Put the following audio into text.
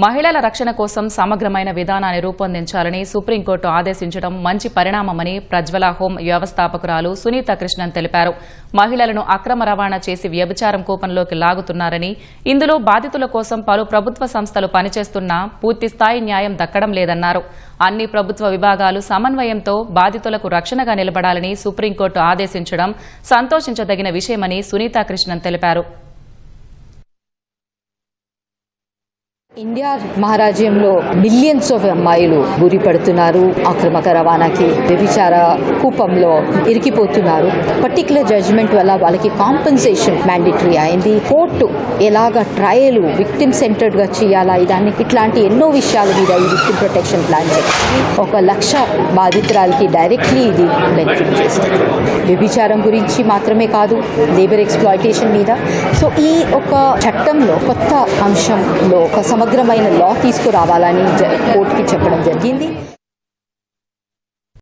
మహిళల రక్షణ కోసం సమగ్రమైన విధానాన్ని రూపొందించాలని సుప్రీంకోర్టు ఆదేశించడం మంచి పరిణామమని ప్రజ్వల హోం వ్యవస్థాపకురాలు సునీత కృష్ణన్ తెలిపారు. మహిళలను అక్రమ రవాణా చేసి వ్యభిచారం కూపంలోకి లాగుతున్నారని, ఇందులో బాధితుల కోసం పలు ప్రభుత్వ సంస్థలు పనిచేస్తున్నా పూర్తిస్థాయి న్యాయం దక్కడం లేదన్నారు. అన్ని ప్రభుత్వ విభాగాలు సమన్వయంతో బాధితులకు రక్షణగా నిలబడాలని సుప్రీంకోర్టు ఆదేశించడం సంతోషించదగిన విషయమని సునీత కృష్ణన్ తెలిపారు. ఇండియా మహారాజ్యంలో మిలియన్స్ ఆఫ్ అమ్మాయిలు గురి పడుతున్నారు, ఆక్రమక రవాణాకి, వ్యభిచార కూపంలో ఇరికిపోతున్నారు. పర్టికులర్ జడ్జ్మెంట్ వల్ల వాళ్ళకి కాంపెన్సేషన్ మ్యాండేటరీ అయింది. కోర్టు ఎలాగ ట్రయల్ విక్టిమ్ సెంటర్డ్ గా చేయాలా, ఇట్లాంటి ఎన్నో విషయాల మీద ఈ విక్టిమ్ ప్రొటెక్షన్ ప్లాన్ చేసి 1,00,000 బాధితురాలకి డైరెక్ట్లీ ఇది బెనిఫిట్ చేస్తుంది. వ్యభిచారం గురించి మాత్రమే కాదు, లేబర్ ఎక్స్ప్లాయిటేషన్ మీద. సో ఈ ఒక చట్టంలో కొత్త అంశంలో ఒక సమగ్రమైన లా తీసుకురావాలని కోర్టుకి చెప్పడం జరిగింది.